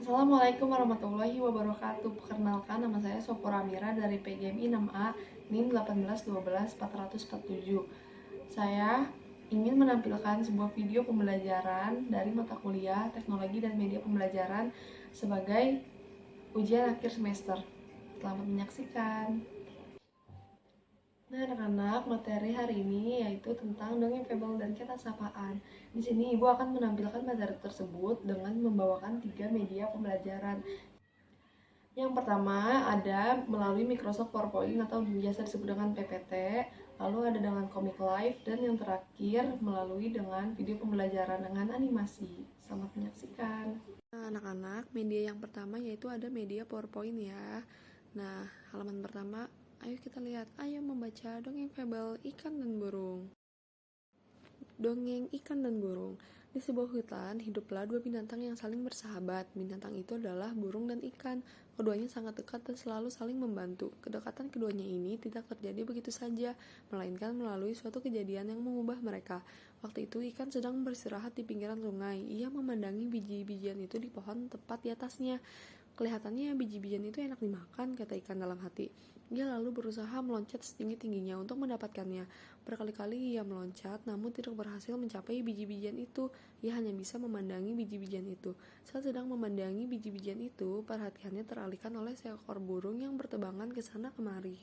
Assalamualaikum warahmatullahi wabarakatuh. Perkenalkan, nama saya Sopora Mira dari PGMI 6A NIM 1812447. Saya ingin menampilkan sebuah video pembelajaran dari mata kuliah Teknologi dan Media Pembelajaran sebagai ujian akhir semester. Selamat menyaksikan. Nah, anak-anak, materi hari ini yaitu tentang dongeng fabel dan kata sapaan. Di sini Ibu akan menampilkan materi tersebut dengan membawakan 3 media pembelajaran. Yang pertama ada melalui Microsoft PowerPoint atau biasa disebut dengan PPT, lalu ada dengan Comic Live, dan yang terakhir melalui dengan video pembelajaran dengan animasi. Selamat menyaksikan. Nah, anak-anak, media yang pertama yaitu ada media PowerPoint ya. Nah, halaman pertama, ayo kita lihat. Ayo membaca dongeng fabel ikan dan burung. Dongeng ikan dan burung. Di sebuah hutan, hiduplah dua binatang yang saling bersahabat. Binatang itu adalah burung dan ikan. Keduanya sangat dekat dan selalu saling membantu. Kedekatan keduanya ini tidak terjadi begitu saja, melainkan melalui suatu kejadian yang mengubah mereka. Waktu itu ikan sedang beristirahat di pinggiran sungai. Ia memandangi biji-bijian itu di pohon tepat di atasnya. Kelihatannya biji-bijian itu enak dimakan, kata ikan dalam hati. Ia lalu berusaha meloncat setinggi-tingginya untuk mendapatkannya. Berkali-kali ia meloncat, namun tidak berhasil mencapai biji-bijian itu. Ia hanya bisa memandangi biji-bijian itu. Saat sedang memandangi biji-bijian itu, perhatiannya teralihkan oleh seekor burung yang bertebangan ke sana kemari.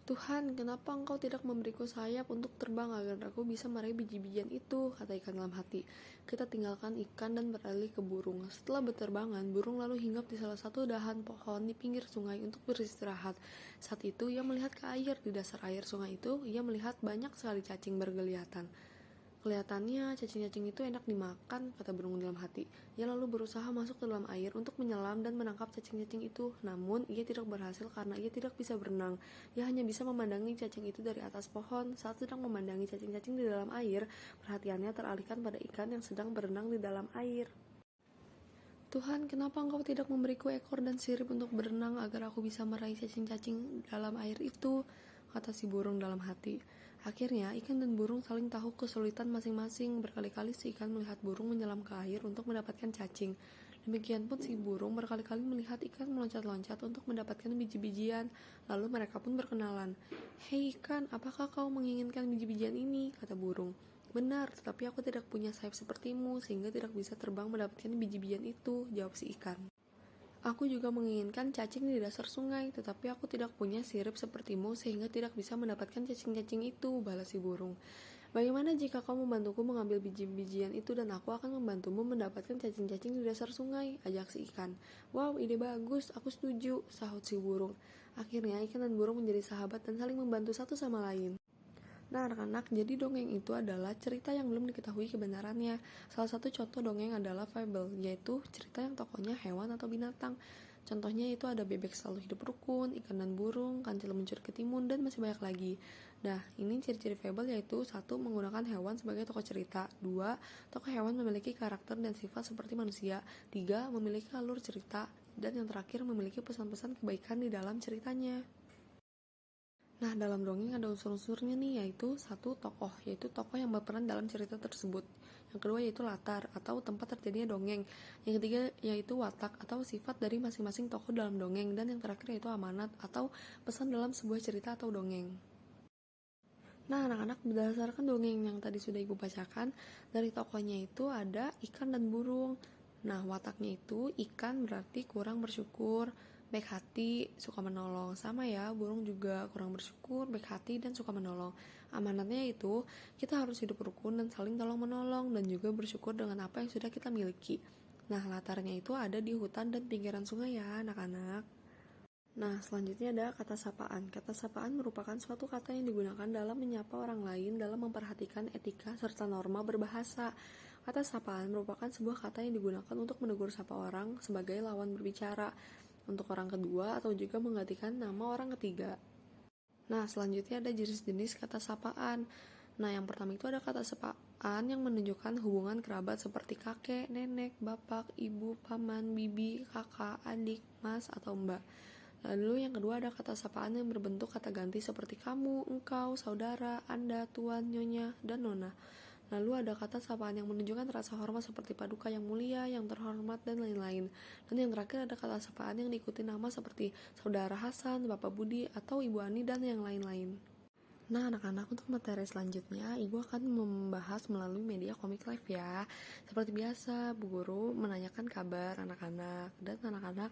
Tuhan, kenapa engkau tidak memberiku sayap untuk terbang agar aku bisa meraih biji-bijian itu, kata ikan dalam hati. Kita tinggalkan ikan dan beralih ke burung. Setelah berterbangan, burung lalu hinggap di salah satu dahan pohon di pinggir sungai untuk beristirahat. Saat itu ia melihat ke air. Di dasar air sungai itu, ia melihat banyak sekali cacing bergeliatan. Kelihatannya cacing-cacing itu enak dimakan, kata burung dalam hati. Ia lalu berusaha masuk ke dalam air untuk menyelam dan menangkap cacing-cacing itu. Namun, ia tidak berhasil karena ia tidak bisa berenang. Ia hanya bisa memandangi cacing itu dari atas pohon. Saat sedang memandangi cacing-cacing di dalam air, perhatiannya teralihkan pada ikan yang sedang berenang di dalam air. Tuhan, kenapa engkau tidak memberiku ekor dan sirip untuk berenang agar aku bisa meraih cacing-cacing dalam air itu, kata si burung dalam hati. Akhirnya, ikan dan burung saling tahu kesulitan masing-masing. Berkali-kali si ikan melihat burung menyelam ke air untuk mendapatkan cacing. Demikian pun si burung berkali-kali melihat ikan meloncat-loncat untuk mendapatkan biji-bijian. Lalu mereka pun berkenalan. Hei ikan, apakah kau menginginkan biji-bijian ini? Kata burung. Benar, tetapi aku tidak punya sayap sepertimu, sehingga tidak bisa terbang mendapatkan biji-bijian itu, jawab si ikan. Aku juga menginginkan cacing di dasar sungai, tetapi aku tidak punya sirip sepertimu sehingga tidak bisa mendapatkan cacing-cacing itu, balas si burung. Bagaimana jika kau membantuku mengambil biji-bijian itu dan aku akan membantumu mendapatkan cacing-cacing di dasar sungai, ajak si ikan. Wow, ide bagus, aku setuju, sahut si burung. Akhirnya ikan dan burung menjadi sahabat dan saling membantu satu sama lain. Nah, anak-anak, jadi dongeng itu adalah cerita yang belum diketahui kebenarannya. Salah satu contoh dongeng adalah fable, yaitu cerita yang tokohnya hewan atau binatang. Contohnya itu ada bebek selalu hidup rukun, ikan dan burung, kancil mencuri ketimun, dan masih banyak lagi. Nah, ini ciri-ciri fable yaitu 1. Menggunakan hewan sebagai tokoh cerita. 2. Tokoh hewan memiliki karakter dan sifat seperti manusia. 3. Memiliki alur cerita. Dan yang terakhir memiliki pesan-pesan kebaikan di dalam ceritanya. Nah, dalam dongeng ada unsur-unsurnya nih, yaitu 1. Tokoh, yaitu tokoh yang berperan dalam cerita tersebut. Yang kedua yaitu latar, atau tempat terjadinya dongeng. Yang ketiga yaitu watak, atau sifat dari masing-masing tokoh dalam dongeng. Dan yang terakhir yaitu amanat, atau pesan dalam sebuah cerita atau dongeng. Nah, anak-anak, berdasarkan dongeng yang tadi sudah ibu bacakan, dari tokohnya itu ada ikan dan burung. Nah, wataknya itu ikan berarti kurang bersyukur, baik hati, suka menolong. Sama ya, burung juga kurang bersyukur, baik hati, dan suka menolong. Amanatnya itu kita harus hidup rukun dan saling tolong menolong, dan juga bersyukur dengan apa yang sudah kita miliki. Nah, latarnya itu ada di hutan dan pinggiran sungai ya, anak-anak. Nah, selanjutnya ada kata sapaan. Kata sapaan merupakan suatu kata yang digunakan dalam menyapa orang lain dalam memperhatikan etika serta norma berbahasa. Kata sapaan merupakan sebuah kata yang digunakan untuk menegur sapa orang sebagai lawan berbicara, untuk orang kedua atau juga menggantikan nama orang ketiga. Nah, selanjutnya ada jenis-jenis kata sapaan. Nah, yang pertama itu ada kata sapaan yang menunjukkan hubungan kerabat seperti kakek, nenek, bapak, ibu, paman, bibi, kakak, adik, mas, atau mbak. Lalu yang kedua ada kata sapaan yang berbentuk kata ganti seperti kamu, engkau, saudara, anda, tuan, nyonya, dan nona. Lalu ada kata sapaan yang menunjukkan rasa hormat seperti paduka yang mulia, yang terhormat, dan lain-lain. Dan yang terakhir ada kata sapaan yang diikuti nama seperti saudara Hasan, Bapak Budi, atau Ibu Ani, dan yang lain-lain. Nah, anak-anak, untuk materi selanjutnya, Ibu akan membahas melalui media Komik Live ya. Seperti biasa, Bu Guru menanyakan kabar anak-anak, dan anak-anak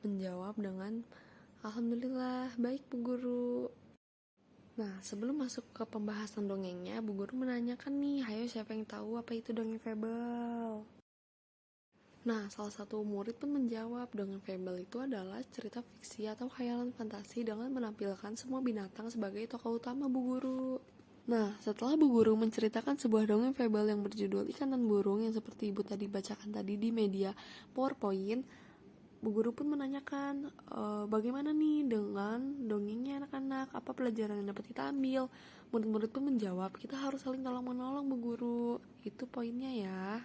menjawab dengan Alhamdulillah, baik Bu Guru. Nah, sebelum masuk ke pembahasan dongengnya, Bu Guru menanyakan nih, ayo siapa yang tahu apa itu dongeng fabel? Nah, salah satu murid pun menjawab, dongeng fabel itu adalah cerita fiksi atau khayalan fantasi dengan menampilkan semua binatang sebagai tokoh utama, Bu Guru. Nah, setelah Bu Guru menceritakan sebuah dongeng fabel yang berjudul Ikan dan Burung yang seperti Ibu tadi bacakan tadi di media PowerPoint, Bu Guru pun menanyakan, bagaimana nih dengan dongengnya anak-anak, apa pelajaran yang dapat kita ambil? Murid-murid pun menjawab, kita harus saling tolong-menolong Bu Guru. Itu poinnya ya.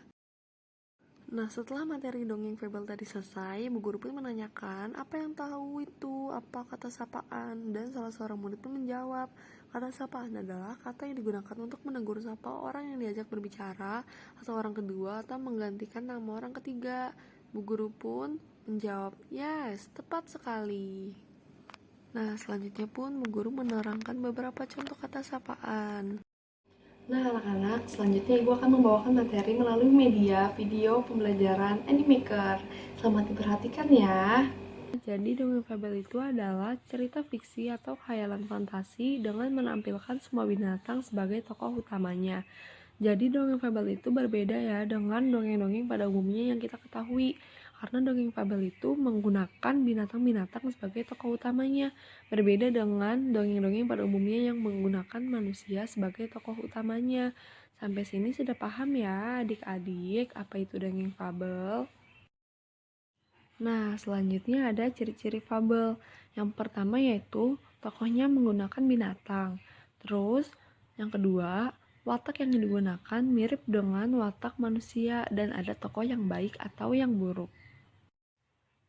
Nah, setelah materi dongeng fabel tadi selesai, Bu Guru pun menanyakan, apa yang tahu itu, apa kata sapaan? Dan salah seorang murid pun menjawab, kata sapaan adalah kata yang digunakan untuk menegur sapa orang yang diajak berbicara, atau orang kedua, atau menggantikan nama orang ketiga. Bu Guru pun menjawab, yes, tepat sekali. Nah, selanjutnya pun Bu Guru menerangkan beberapa contoh kata sapaan. Nah, anak-anak, selanjutnya Ibu akan membawakan materi melalui media video pembelajaran Animaker. Selamat diperhatikan ya. Jadi dongeng fabel itu adalah cerita fiksi atau khayalan fantasi dengan menampilkan semua binatang sebagai tokoh utamanya. Jadi dongeng fabel itu berbeda ya dengan dongeng-dongeng pada umumnya yang kita ketahui. Karena dongeng fabel itu menggunakan binatang-binatang sebagai tokoh utamanya. Berbeda dengan dongeng-dongeng pada umumnya yang menggunakan manusia sebagai tokoh utamanya. Sampai sini sudah paham ya adik-adik apa itu dongeng fabel? Nah, selanjutnya ada ciri-ciri fabel. Yang pertama yaitu tokohnya menggunakan binatang. Terus, yang kedua, watak yang digunakan mirip dengan watak manusia dan ada tokoh yang baik atau yang buruk.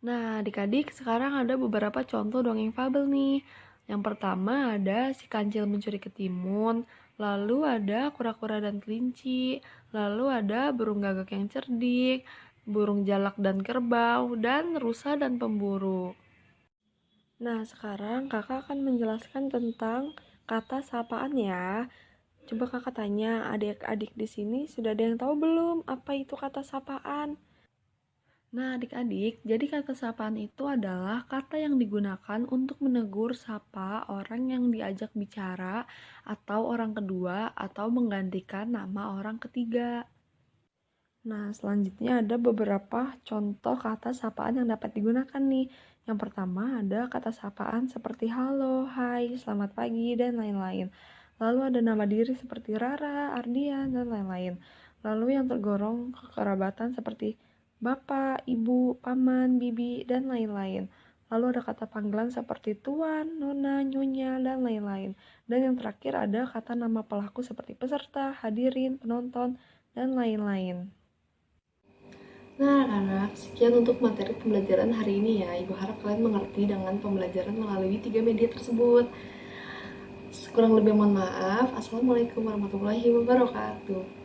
Nah, adik-adik, sekarang ada beberapa contoh dongeng fabel nih. Yang pertama ada si kancil mencuri ketimun, lalu ada kura-kura dan kelinci, lalu ada burung gagak yang cerdik, burung jalak dan kerbau, dan rusa dan pemburu. Nah, sekarang kakak akan menjelaskan tentang kata sapaan ya. Coba kakak tanya, adik-adik di sini sudah ada yang tahu belum apa itu kata sapaan? Nah, adik-adik, jadi kata sapaan itu adalah kata yang digunakan untuk menegur sapa orang yang diajak bicara atau orang kedua atau menggantikan nama orang ketiga. Nah, selanjutnya ada beberapa contoh kata sapaan yang dapat digunakan nih. Yang pertama ada kata sapaan seperti halo, hai, selamat pagi, dan lain-lain. Lalu ada nama diri seperti Rara, Ardian, dan lain-lain. Lalu yang tergolong kekerabatan seperti bapak, ibu, paman, bibi, dan lain-lain. Lalu ada kata panggilan seperti tuan, nona, nyonya, dan lain-lain. Dan yang terakhir ada kata nama pelaku seperti peserta, hadirin, penonton, dan lain-lain. Nah, anak-anak, sekian untuk materi pembelajaran hari ini ya. Ibu harap kalian mengerti dengan pembelajaran melalui 3 media tersebut. Kurang lebih mohon maaf. Assalamualaikum warahmatullahi wabarakatuh.